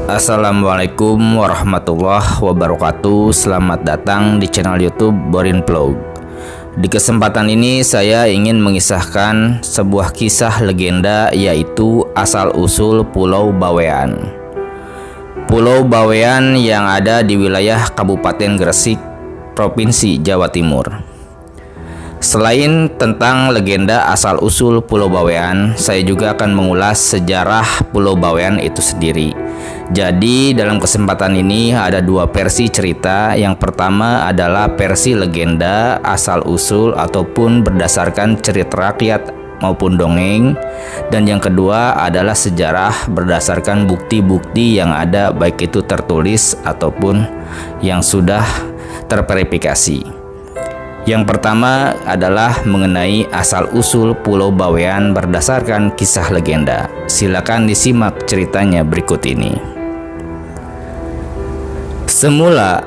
Assalamualaikum warahmatullahi wabarakatuh. Selamat datang di channel YouTube Borin Vlog. Di kesempatan ini saya ingin mengisahkan sebuah kisah legenda, yaitu asal-usul Pulau Bawean. Pulau Bawean yang ada di wilayah Kabupaten Gresik, Provinsi Jawa Timur. Selain tentang legenda asal-usul Pulau Bawean, saya juga akan mengulas sejarah Pulau Bawean itu sendiri. Jadi dalam kesempatan ini ada dua versi cerita. Yang pertama adalah versi legenda asal-usul ataupun berdasarkan cerita rakyat maupun dongeng. Dan yang kedua adalah sejarah berdasarkan bukti-bukti yang ada, baik itu tertulis ataupun yang sudah terverifikasi. Yang pertama adalah mengenai asal-usul Pulau Bawean berdasarkan kisah legenda. Silakan disimak ceritanya berikut ini. Semula,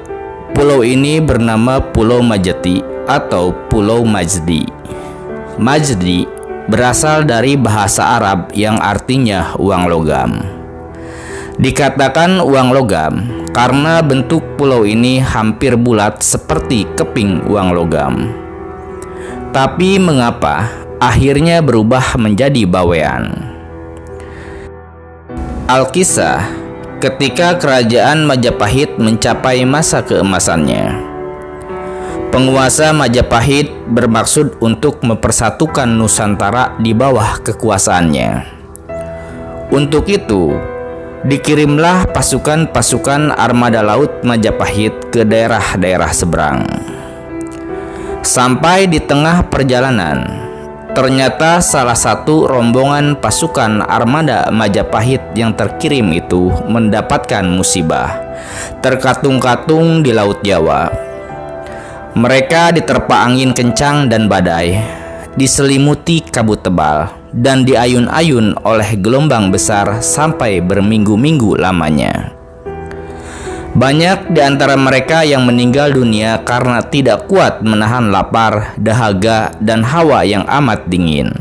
pulau ini bernama Pulau Majeti atau Pulau Majdi. Majdi berasal dari bahasa Arab yang artinya uang logam. Dikatakan uang logam karena bentuk pulau ini hampir bulat seperti keping uang logam. Tapi mengapa akhirnya berubah menjadi Bawean? Alkisah, ketika kerajaan Majapahit mencapai masa keemasannya, penguasa Majapahit bermaksud untuk mempersatukan Nusantara di bawah kekuasaannya. Untuk itu, dikirimlah pasukan-pasukan armada laut Majapahit ke daerah-daerah seberang. Sampai di tengah perjalanan, ternyata salah satu rombongan pasukan armada Majapahit yang terkirim itu mendapatkan musibah, terkatung-katung di Laut Jawa. Mereka diterpa angin kencang dan badai, diselimuti kabut tebal, dan diayun-ayun oleh gelombang besar sampai berminggu-minggu lamanya. Banyak di antara mereka yang meninggal dunia karena tidak kuat menahan lapar, dahaga, dan hawa yang amat dingin.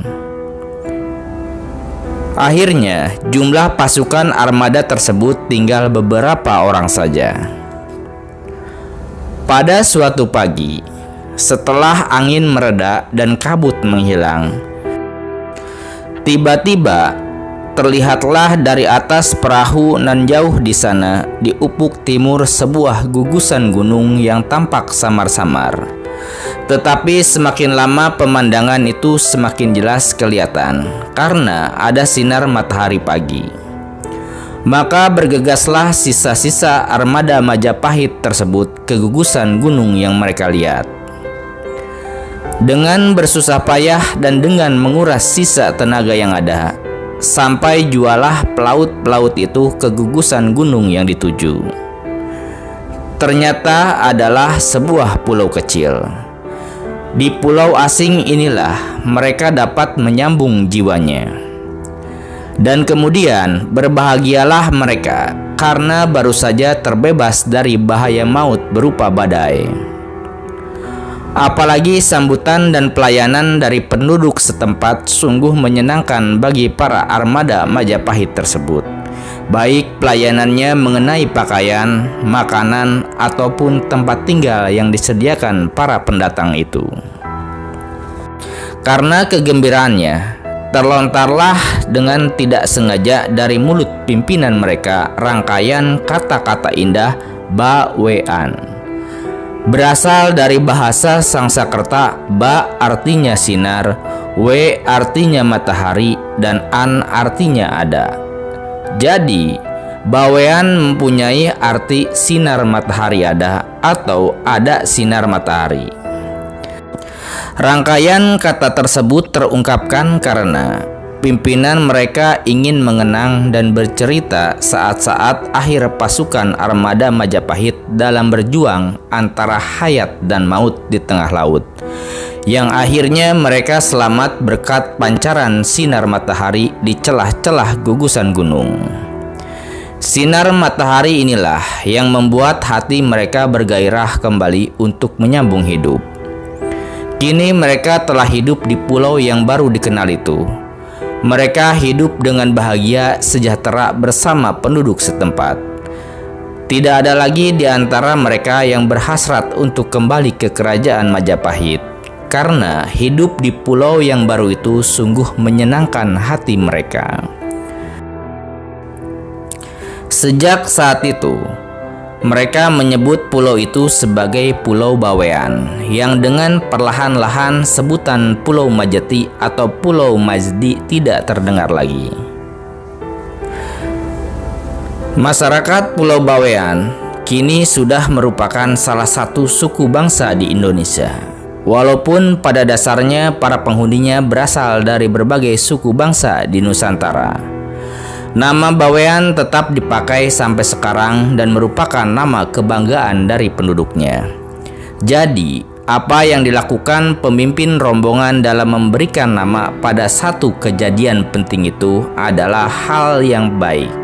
Akhirnya, jumlah pasukan armada tersebut tinggal beberapa orang saja. Pada suatu pagi, setelah angin mereda dan kabut menghilang, tiba-tiba terlihatlah dari atas perahu nan jauh di sana, di ufuk timur, sebuah gugusan gunung yang tampak samar-samar. Tetapi semakin lama pemandangan itu semakin jelas kelihatan karena ada sinar matahari pagi. Maka bergegaslah sisa-sisa armada Majapahit tersebut ke gugusan gunung yang mereka lihat. Dengan bersusah payah dan dengan menguras sisa tenaga yang ada, sampai jualah pelaut-pelaut itu ke gugusan gunung yang dituju. Ternyata adalah sebuah pulau kecil. Di pulau asing inilah mereka dapat menyambung jiwanya. Dan kemudian berbahagialah mereka karena baru saja terbebas dari bahaya maut berupa badai. Apalagi sambutan dan pelayanan dari penduduk setempat sungguh menyenangkan bagi para armada Majapahit tersebut, baik pelayanannya mengenai pakaian, makanan, ataupun tempat tinggal yang disediakan para pendatang itu. Karena kegembiraannya, terlontarlah dengan tidak sengaja dari mulut pimpinan mereka rangkaian kata-kata indah Bawean. Berasal dari bahasa Sangsakerta. Ba artinya sinar, we artinya matahari, dan an artinya ada. Jadi, Bawean mempunyai arti sinar matahari ada atau ada sinar matahari. Rangkaian kata tersebut terungkapkan karena pimpinan mereka ingin mengenang dan bercerita saat-saat akhir pasukan armada Majapahit dalam berjuang antara hayat dan maut di tengah laut, yang akhirnya mereka selamat berkat pancaran sinar matahari di celah-celah gugusan gunung. Sinar matahari inilah yang membuat hati mereka bergairah kembali untuk menyambung hidup. Kini mereka telah hidup di pulau yang baru dikenal itu. Mereka hidup dengan bahagia sejahtera bersama penduduk setempat. Tidak ada lagi di antara mereka yang berhasrat untuk kembali ke kerajaan Majapahit, karena hidup di pulau yang baru itu sungguh menyenangkan hati mereka. Sejak saat itu, mereka menyebut pulau itu sebagai Pulau Bawean, yang dengan perlahan-lahan sebutan Pulau Majeti atau Pulau Majdi tidak terdengar lagi. Masyarakat Pulau Bawean kini sudah merupakan salah satu suku bangsa di Indonesia. Walaupun pada dasarnya para penghuninya berasal dari berbagai suku bangsa di Nusantara, nama Bawean tetap dipakai sampai sekarang dan merupakan nama kebanggaan dari penduduknya. Jadi, apa yang dilakukan pemimpin rombongan dalam memberikan nama pada satu kejadian penting itu adalah hal yang baik.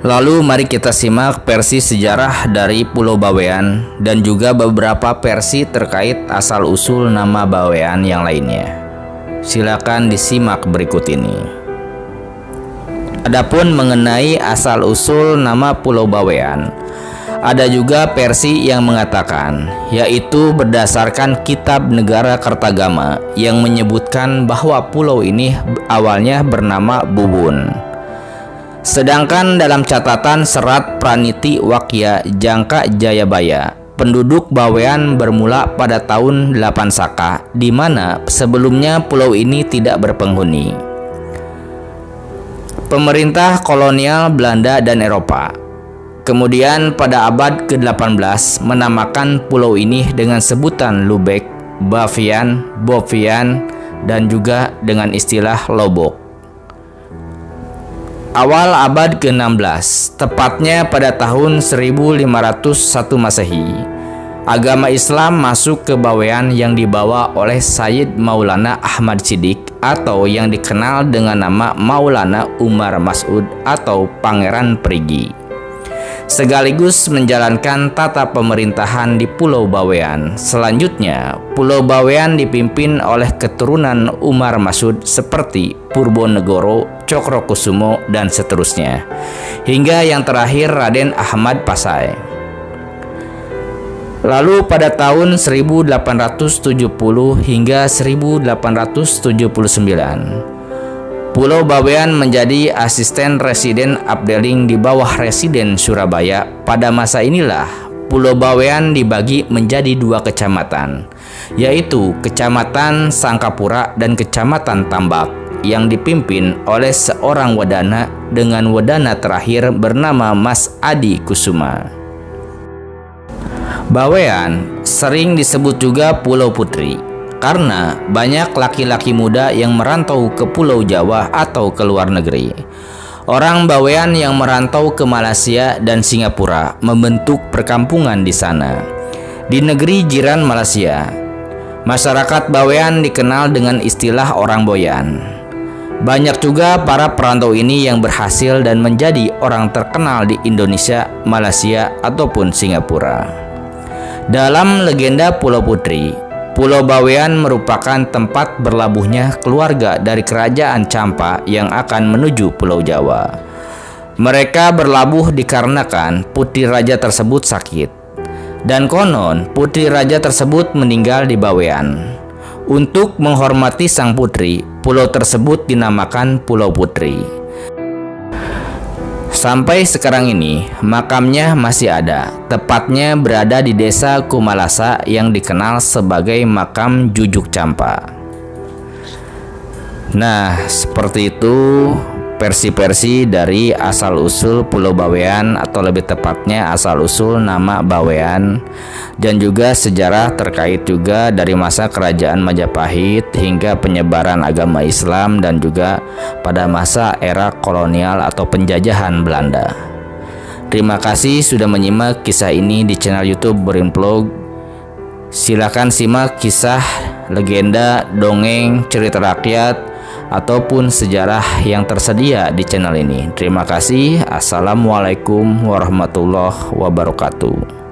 Lalu mari kita simak versi sejarah dari Pulau Bawean dan juga beberapa versi terkait asal-usul nama Bawean yang lainnya. Silakan disimak berikut ini. Adapun mengenai asal-usul nama Pulau Bawean, ada juga versi yang mengatakan, yaitu berdasarkan Kitab Negara Kertagama yang menyebutkan bahwa pulau ini awalnya bernama Bubun. Sedangkan dalam catatan Serat Praniti Wakya Jangka Jayabaya, penduduk Bawean bermula pada tahun 8 Saka, di mana sebelumnya pulau ini tidak berpenghuni. Pemerintah kolonial Belanda dan Eropa kemudian pada abad ke-18 menamakan pulau ini dengan sebutan Lubek, Bavian, Bovian, dan juga dengan istilah Lobok. Awal abad ke-16, tepatnya pada tahun 1501 Masehi, agama Islam masuk ke Bawean yang dibawa oleh Sayyid Maulana Ahmad Siddiq atau yang dikenal dengan nama Maulana Umar Mas'ud atau Pangeran Perigi, sekaligus menjalankan tata pemerintahan di Pulau Bawean. Selanjutnya, Pulau Bawean dipimpin oleh keturunan Umar Mas'ud seperti Purbonegoro, Cokrokusumo, dan seterusnya, hingga yang terakhir Raden Ahmad Pasai. Lalu pada tahun 1870 hingga 1879, Pulau Bawean menjadi asisten residen Abdeling di bawah residen Surabaya. Pada masa inilah Pulau Bawean dibagi menjadi 2 kecamatan, yaitu Kecamatan Sangkapura dan Kecamatan Tambak, yang dipimpin oleh seorang wadana dengan wadana terakhir bernama Mas Adi Kusuma. Bawean sering disebut juga Pulau Putri karena banyak laki-laki muda yang merantau ke Pulau Jawa atau ke luar negeri. Orang Bawean yang merantau ke Malaysia dan Singapura membentuk perkampungan di sana. Di negeri jiran Malaysia, masyarakat Bawean dikenal dengan istilah orang Boyan. Banyak juga para perantau ini yang berhasil dan menjadi orang terkenal di Indonesia, Malaysia, ataupun Singapura. Dalam legenda Pulau Putri, Pulau Bawean merupakan tempat berlabuhnya keluarga dari kerajaan Campa yang akan menuju Pulau Jawa. Mereka berlabuh dikarenakan putri raja tersebut sakit, dan konon putri raja tersebut meninggal di Bawean. Untuk menghormati sang putri, pulau tersebut dinamakan Pulau Putri. Sampai sekarang ini, makamnya masih ada, tepatnya berada di desa Kumalasa yang dikenal sebagai makam Jujuk Campa. Nah, seperti itu versi-versi dari asal-usul Pulau Bawean, atau lebih tepatnya asal-usul nama Bawean, dan juga sejarah terkait juga dari masa kerajaan Majapahit hingga penyebaran agama Islam dan juga pada masa era kolonial atau penjajahan Belanda. Terima kasih sudah menyimak kisah ini di channel YouTube Borin Vlog. Silakan simak kisah, legenda, dongeng, cerita rakyat, ataupun sejarah yang tersedia di channel ini. Terima kasih. Assalamualaikum warahmatullahi wabarakatuh.